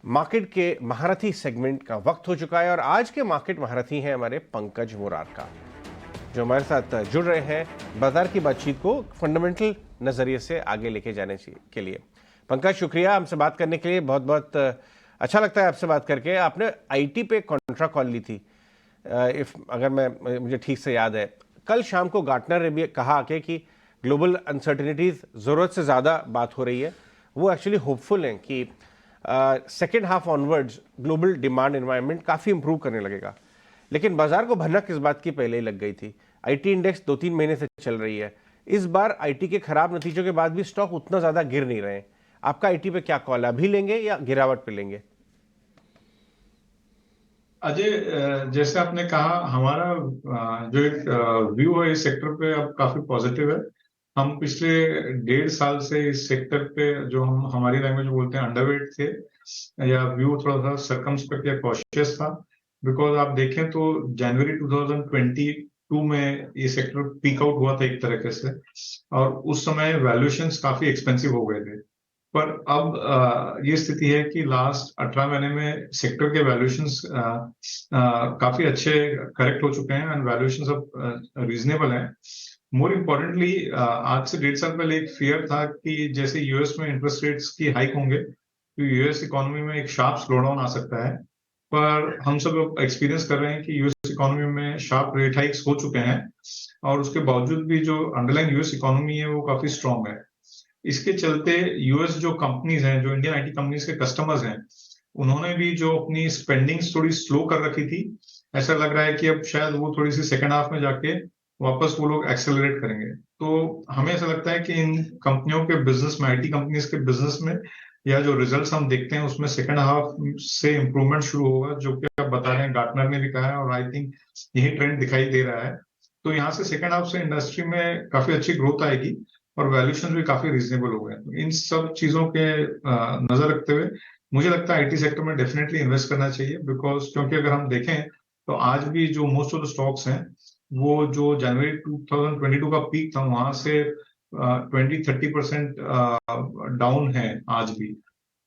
Market के महारथी segment का वक्त हो चुका है और आज के मार्केट महारथी हैं हमारे पंकज मुरारका, जो हमारे साथ जुड़ रहे हैं बाजार की बातचीत को फंडामेंटल नजरिए से आगे लेके जाने के लिए। पंकज, शुक्रिया हमसे बात करने के लिए। बहुत बहुत अच्छा लगता है आपसे बात करके। आपने आईटी पे कॉन्ट्रा कॉल ली थी, अगर मुझे ठीक से याद है। कल शाम को गार्टनर ने भी कहा आके कि ग्लोबल अनसर्टिनिटीज ज़रूरत से ज़्यादा बात हो रही है। वो एक्चुअली होपफुल हैं कि second half onwards global demand environment काफ़ी इंप्रूव करने लगेगा। लेकिन बाजार को भनक इस बात की पहले ही लग गई थी। आईटी इंडेक्स 2-3 महीने से चल रही है। इस बार आईटी के खराब नतीजों के बाद भी स्टॉक उतना ज़्यादा गिर नहीं रहे हैं। आपका आईटी पे क्या कॉल है, अभी लेंगे या गिरावट पे लेंगे? अजय, जैसे आपने कहा, हमारा जो एक व्यू है इस सेक्टर पे अब काफी पॉजिटिव है। हम पिछले 1.5 साल से इस सेक्टर पे, जो हम हमारी लैंग्वेज में बोलते हैं, अंडरवेट थे, या व्यू थोड़ा सा सर्कमस्पेक्ट या कॉशियस था। बिकॉज आप देखें तो जनवरी 2022 में ये सेक्टर पीक आउट हुआ था एक तरीके से, और उस समय वैल्यूएशंस काफी एक्सपेंसिव हो गए थे। पर अब ये स्थिति है कि लास्ट 18 महीने में सेक्टर के वैल्यूएशंस काफी अच्छे करेक्ट हो चुके हैं, एंड वैल्यूएशंस अब रीजनेबल हैं। मोर इम्पोर्टेंटली, आज से 1.5 साल पहले एक फियर था कि जैसे यूएस में इंटरेस्ट रेट्स की हाइक होंगे तो यूएस इकोनॉमी में एक शार्प स्लोडाउन आ सकता है। पर हम सब एक्सपीरियंस कर रहे हैं कि यूएस इकोनॉमी में शार्प रेट हाइक्स हो चुके हैं, और उसके बावजूद भी जो अंडरलाइन यूएस इकोनॉमी है वो काफी स्ट्रांग है। इसके चलते यूएस जो कंपनीज हैं, जो इंडियन आईटी कंपनीज के कस्टमर्स हैं, उन्होंने भी जो अपनी स्पेंडिंग्स थोड़ी स्लो कर रखी थी, ऐसा लग रहा है कि अब शायद वो थोड़ी सी सेकेंड हाफ में जाके वापस वो लोग एक्सेलरेट करेंगे। तो हमें ऐसा लगता है कि इन कंपनियों के बिजनेस में, आईटी कंपनीज के बिजनेस में, या जो रिजल्ट्स हम देखते हैं उसमें सेकेंड हाफ से इम्प्रूवमेंट शुरू होगा, जो कि आप बता रहे हैं, गार्टनर ने भी कहा है, और आई थिंक यही ट्रेंड दिखाई दे रहा है। तो यहाँ से सेकेंड हाफ से इंडस्ट्री में काफी अच्छी ग्रोथ आएगी, और वैल्यूएशन भी काफी रीजनेबल हो गए। तो इन सब चीजों के नजर रखते हुए मुझे लगता है आईटी सेक्टर में डेफिनेटली इन्वेस्ट करना चाहिए। बिकॉज क्योंकि अगर हम देखें तो आज भी जो मोस्ट ऑफ द स्टॉक्स हैं, वो जो जनवरी 2022 का पीक था वहां से 20-30% डाउन है आज भी।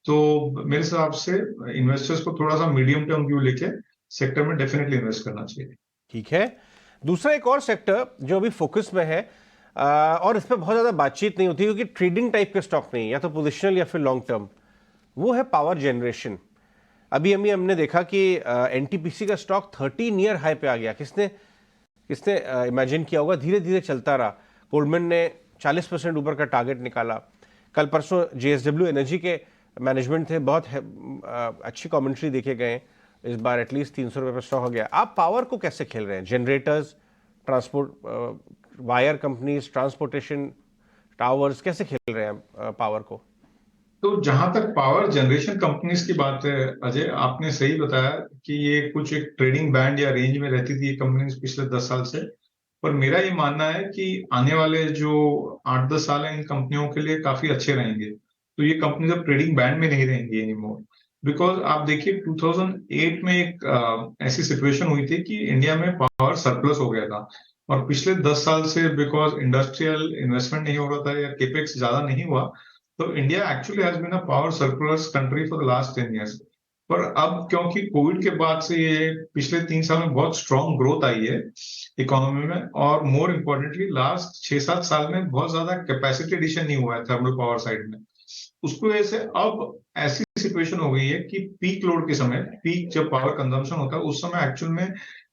तो मेरे हिसाब से इन्वेस्टर्स को थोड़ा सा मीडियम टर्म व्यू लेके सेक्टर में डेफिनेटली इन्वेस्ट करना चाहिए। ठीक है। दूसरा एक और सेक्टर जो अभी फोकस में है, और इस पर बहुत ज़्यादा बातचीत नहीं होती क्योंकि ट्रेडिंग टाइप के स्टॉक नहीं, या तो पोजिशनल या फिर लॉन्ग टर्म, वो है पावर जनरेशन। अभी हमने देखा कि एनटीपीसी का स्टॉक 13 ईयर हाई पे आ गया। किसने किसने इमेजिन किया होगा? धीरे धीरे चलता रहा। गोल्डमैन ने 40% ऊपर का टारगेट निकाला। कल परसों जेएसडब्ल्यू एनर्जी के मैनेजमेंट थे, बहुत अच्छी कमेंट्री देखे गए। इस बार एटलीस्ट 300 रुपये पर स्टॉक हो गया। आप पावर को कैसे खेल रहे हैं? Generators, transport, wire companies, transportation, towers, कैसे खेल रहे हैं पावर को? तो जहां तक पावर जनरेशन कंपनीज की बात है, अजय, आपने सही बताया कि ये कुछ एक ट्रेडिंग बैंड या रेंज में रहती थी ये कंपनीज पिछले 10 साल से। पर मेरा ये मानना है कि आने वाले जो 8-10 साल हैं इन कंपनियों के लिए काफी अच्छे रहेंगे। तो ये कंपनीज अब ट्रेडिंग बैंड में नहीं रहेंगी एनीमोर। बिकॉज आप देखिए 2008 में एक ऐसी सिचुएशन हुई थी कि इंडिया में पावर सरप्लस हो गया था, और पिछले 10 साल से बिकॉज इंडस्ट्रियल इन्वेस्टमेंट नहीं हो रहा था या केपेक्स ज्यादा नहीं हुआ, तो India actually has been a power surplus country for the last 10 years। पर अब क्योंकि कोविड के बाद से ये पिछले 3 साल में बहुत स्ट्रांग ग्रोथ आई है इकोनॉमी में, और मोर इम्पोर्टेंटली लास्ट 6-7 साल में बहुत ज्यादा कैपेसिटी एडिशन नहीं हुआ है थर्मल पावर साइड में। उसकी वजह से अब ऐसी सिचुएशन हो गई है कि पीक लोड के समय, पीक जब पावर कंजम्पशन होता है, उस समय एक्चुअल में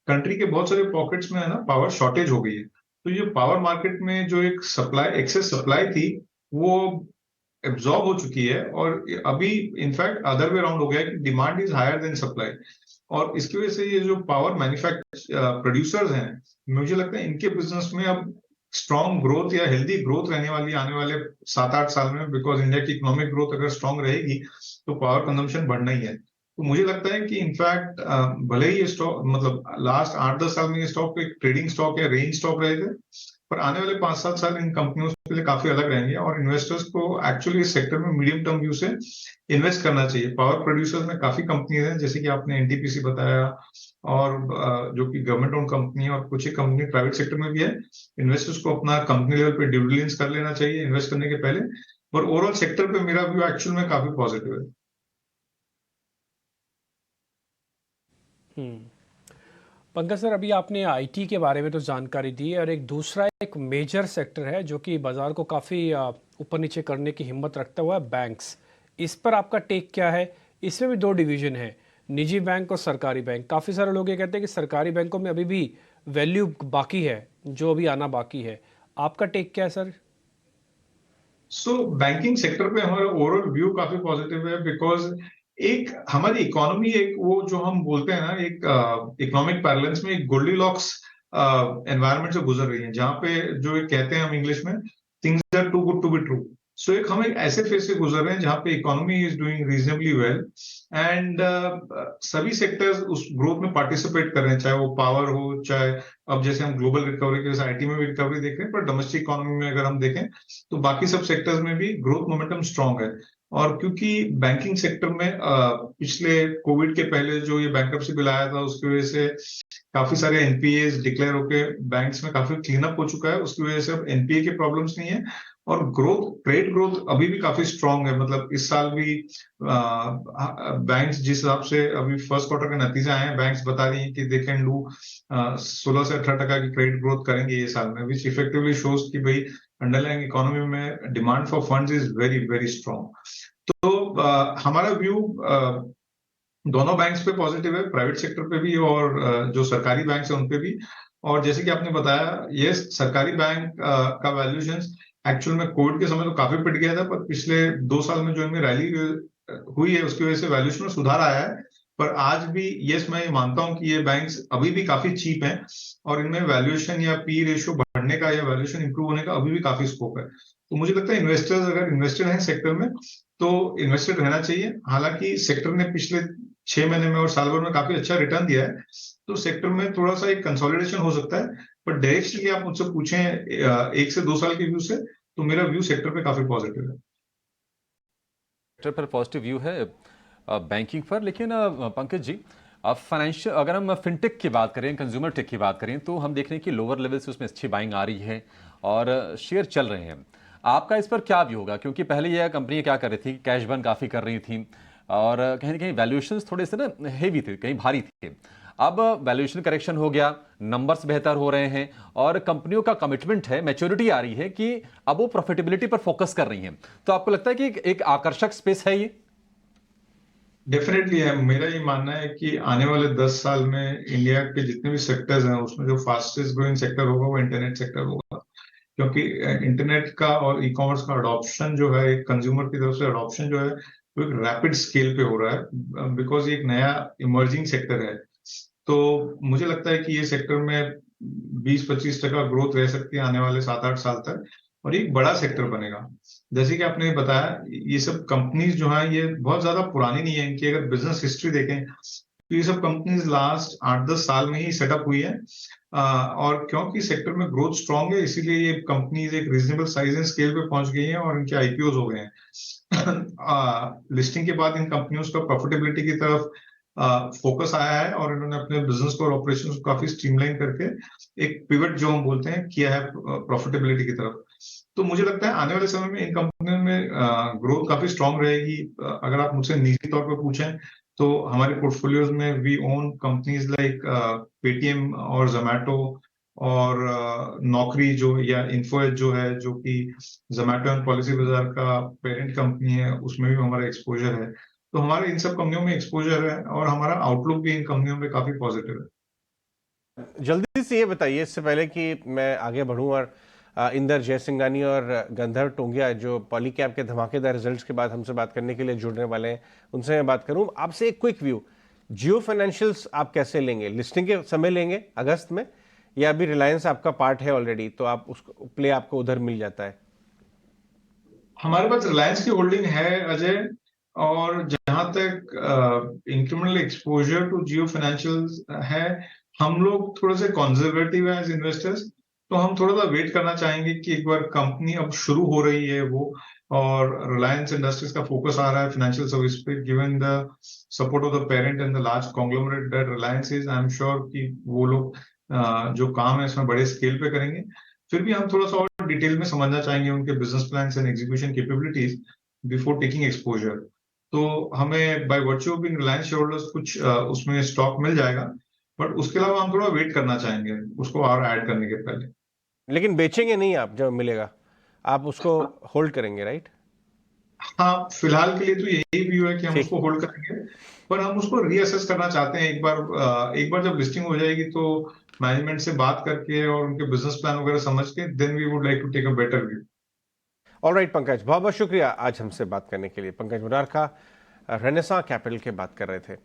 कंट्री के बहुत सारे पॉकेट्स में है ना, पावर शॉर्टेज हो गई है। तो ये पावर मार्केट में जो एक सप्लाई, एक्सेस सप्लाई थी, वो एब्जॉर्ब हो चुकी है, और अभी इनफैक्ट अदर वे राउंड हो गया है कि demand is higher than supply. और इसकी वजह से ये जो पावर मैन्युफैक्चर प्रोड्यूसर्स हैं, मुझे लगता है इनके बिजनेस में अब स्ट्रॉन्ग ग्रोथ या हेल्दी ग्रोथ रहने वाली है आने वाले 7-8 साल में। बिकॉज इंडिया की इकोनॉमिक ग्रोथ अगर स्ट्रांग रहेगी तो पावर कंजम्पशन बढ़ना ही है। तो मुझे लगता है कि इनफैक्ट भले ही ये स्टॉक, मतलब लास्ट 8-10 साल में ये स्टॉक एक ट्रेडिंग स्टॉक या रेंज स्टॉक रहे थे, पर आने वाले 5-7 साल इन कंपनियों के लिए काफी अलग रहेंगे, और इन्वेस्टर्स को एक्चुअली इस सेक्टर में मीडियम टर्म व्यू से इन्वेस्ट करना चाहिए। पावर प्रोड्यूसर्स में काफी कंपनीज हैं, जैसे कि आपने एनटीपीसी बताया, और जो कि गवर्नमेंट ओन कंपनी है, और कुछ ही कंपनी प्राइवेट सेक्टर में भी है। इन्वेस्टर्स को अपना कंपनी लेवल पे ड्यू डिलिजेंस कर लेना चाहिए इन्वेस्ट करने के पहले। पर ओवरऑल सेक्टर पे मेरा व्यू एक्चुअल में काफी पॉजिटिव है। हम्म। पंकज सर, अभी आपने आईटी के बारे में तो जानकारी दी, और एक दूसरा एक मेजर सेक्टर है जो कि बाजार को काफ़ी ऊपर नीचे करने की हिम्मत रखता हुआ है, बैंक्स। इस पर आपका टेक क्या है? इसमें भी दो डिवीजन है, निजी बैंक और सरकारी बैंक। काफ़ी सारे लोग ये कहते हैं कि सरकारी बैंकों में अभी भी वैल्यू बाकी है, जो अभी आना बाकी है। आपका टेक क्या है सर? सो बैंकिंग सेक्टर पे हमारा ओवरऑल व्यू काफी पॉजिटिव है, बिकॉज एक हमारी इकोनॉमी, एक वो जो हम बोलते हैं ना, एक इकोनॉमिक बैलेंस में एक गोल्डीलॉक्स एनवायरनमेंट से गुजर रही है, जहां पे जो एक कहते हैं हम इंग्लिश में, things are too good to be true. So एक हम एक ऐसे फेज से गुजर रहे हैं जहां पे economy is doing reasonably well, and सभी सेक्टर्स उस ग्रोथ में पार्टिसिपेट कर रहे हैं, चाहे वो पावर हो, चाहे अब जैसे हम ग्लोबल रिकवरी के जैसे आईटी में भी रिकवरी देख रहे हैं, पर डोमेस्टिक इकोनॉमी में अगर हम देखें तो बाकी सब सेक्टर्स में भी ग्रोथ मोमेंटम स्ट्रांग है। और क्योंकि बैंकिंग सेक्टर में पिछले कोविड के पहले जो ये बैंक्रप्सी बिल आया था, उसकी वजह से काफी सारे एनपीए डिक्लेयर होके बैंक्स में काफी क्लीन अप हो चुका है, उसकी वजह से अब एनपीए के प्रॉब्लम्स नहीं है। और ग्रोथ, क्रेडिट ग्रोथ अभी भी काफी स्ट्रांग है। मतलब इस साल भी बैंक्स जिस हिसाब से अभी फर्स्ट क्वार्टर के नतीजे आए हैं, बैंक्स बता रही हैं कि दे कैन डू 16 से 18% की क्रेडिट ग्रोथ करेंगे ये साल में, विच इफेक्टिवली शोज कि भाई अंडरलाइंग इकोनॉमी में demand for funds is very very strong. तो हमारा व्यू दोनों बैंक्स पे पॉजिटिव है, प्राइवेट सेक्टर पे भी और जो सरकारी बैंक है उन पे भी। और जैसे कि आपने बताया, ये सरकारी बैंक का वैल्यूएशन एक्चुअल में कोविड के समय तो काफी पिट गया था, पर पिछले 2 साल में जो इनमें रैली हुई है उसकी वजह से वैल्यूएशन में सुधार आया है। पर आज भी यस, मैं ये मानता हूं कि ये बैंक्स अभी भी काफी चीप हैं, और इनमें वैल्यूएशन या पी रेशियो बढ़ने का या वैल्यूएशन इंप्रूव होने का अभी भी काफी स्कोप है। तो मुझे लगता है इन्वेस्टर्स अगर इन्वेस्टेड हैं सेक्टर में तो इन्वेस्टेड रहना चाहिए। हालांकि सेक्टर ने पिछले 6 महीने में और साल भर में काफी अच्छा रिटर्न दिया है, तो सेक्टर में थोड़ा सा एक कंसोलिडेशन हो सकता है। पर डायरेक्टली आप मुझसे पूछें 1 से 2 साल के व्यू से, तो मेरा व्यू सेक्टर पे काफी पॉजिटिव है। सेक्टर पर पॉजिटिव व्यू है बैंकिंग पर, लेकिन पंकज जी, अब फाइनेंशियल, अगर हम फिनटेक की बात करें, कंज्यूमर टेक की बात करें, तो हम देख रहे हैं कि लोअर लेवल से उसमें अच्छी बाइंग आ रही है और शेयर चल रहे हैं। आपका इस पर क्या व्यू होगा? क्योंकि पहले यह कंपनी क्या कर रही थी, कैश बर्न काफ़ी कर रही थी और कहीं ना कहीं वैल्यूएशंस थोड़े से ना हेवी थे, कहीं भारी थे। अब वैल्यूएशन करेक्शन हो गया, नंबर्स बेहतर हो रहे हैं और कंपनियों का कमिटमेंट है, मैच्योरिटी आ रही है कि अब वो प्रॉफिटेबिलिटी पर फोकस कर रही हैं। तो आपको लगता है कि एक आकर्षक स्पेस है ये? डेफिनेटली है। मेरा ये मानना है कि आने वाले 10 साल में इंडिया के जितने भी सेक्टर्स हैं उसमें जो फास्टेस्ट ग्रोइंग सेक्टर होगा वो इंटरनेट सेक्टर होगा, क्योंकि इंटरनेट का और ई कॉमर्स का अडॉप्शन जो है, एक कंज्यूमर की तरफ से अडॉप्शन जो है वो एक रैपिड स्केल पे हो रहा है, बिकॉज ये एक नया इमर्जिंग सेक्टर है। तो मुझे लगता है कि ये सेक्टर में 20-25% ग्रोथ रह सकती है आने वाले 7-8 साल तक, और ये एक बड़ा सेक्टर बनेगा। जैसे कि आपने बताया, ये सब कंपनीज जो है ये बहुत ज्यादा पुरानी नहीं है। इनकी अगर बिजनेस हिस्ट्री देखें तो ये सब कंपनीज लास्ट 8-10 साल में ही सेटअप हुई है, और क्योंकि सेक्टर में ग्रोथ स्ट्रांग है इसीलिए ये कंपनीज एक रीजनेबल साइज एंड स्केल पे पहुंच गई हैं और इनके आईपीओ हो गए हैं। लिस्टिंग के बाद इन कंपनियों का प्रॉफिटेबिलिटी की तरफ फोकस आया है, और इन्होंने अपने बिजनेस को और ऑपरेशंस को काफी स्ट्रीमलाइन करके एक पिवट जो हम बोलते हैं किया है प्रॉफिटेबिलिटी की तरफ। तो मुझे लगता है आने वाले समय में इन कंपनियों में ग्रोथ काफी स्ट्रांग रहेगी। अगर आप मुझसे निजी तौर पर पूछें तो हमारे पोर्टफोलियोज में we own companies like Paytm और जोमैटो और नौकरी जो या इन्फोएज जो है, जो कि जोमैटो एंड पॉलिसी बाजार का पेरेंट कंपनी है, उसमें भी हमारा एक्सपोजर है। तो हमारे इन सब कंपनियों में एक्सपोजर है और हमारा आउटलुक भी इन कंपनियों में काफी पॉजिटिव है। जल्दी से ये बताइए, इससे पहले कि मैं आगे बढ़ूं और इंदर जयसिंघानी और गंधर्व टोंगिया जो पॉलीकैब के धमाकेदार रिजल्ट्स के बाद हमसे बात करने के लिए जुड़ने वाले हैं, उनसे मैं बात करूं। आपसे एक क्विक व्यू, जियो फाइनेंशियल्स आप कैसे लेंगे? लिस्टिंग के समय लेंगे अगस्त में, या अभी रिलायंस आपका पार्ट है ऑलरेडी तो आप उसको प्ले आपको उधर मिल जाता है? हमारे पास रिलायंस की होल्डिंग है अजय, और जहां तक incremental exposure to Jio financial है, हम लोग थोड़े से कंजर्वेटिव हैं एज इन्वेस्टर्स। तो हम थोड़ा सा वेट करना चाहेंगे कि एक बार कंपनी अब शुरू हो रही है वो, और रिलायंस इंडस्ट्रीज का फोकस आ रहा है फाइनेंशियल सर्विस पे, given the support of the parent and the large conglomerate that Reliance is, I am sure कि वो लोग जो काम है इसमें बड़े स्केल पे करेंगे। फिर भी हम थोड़ा सा और डिटेल में समझना चाहेंगे उनके business plan and execution capabilities before taking exposure. तो हमें by virtue of being Reliance share holders कुछ उसमें स्टॉक मिल जाएगा, बट उसके अलावा हम थोड़ा वेट करना चाहेंगे उसको और ऐड करने के पहले। लेकिन बेचेंगे नहीं आप जब मिलेगा, आप उसको होल्ड करेंगे, राइट? हाँ, फिलहाल के लिए तो यही व्यू है कि हम ठीक। उसको होल्ड करेंगे, पर हम उसको रीअसेस करना चाहते हैं एक बार जब लिस्टिंग हो जाएगी तो मैनेजमेंट से बात करके और उनके बिजनेस प्लान वगैरह समझ के then we would like to take a better view. Alright Pankaj, बहुत बहुत शुक्रिया आज हमसे बात करने के लिए। पंकज मुरारका, रेनेसां कैपिटल के बात कर रहे थे।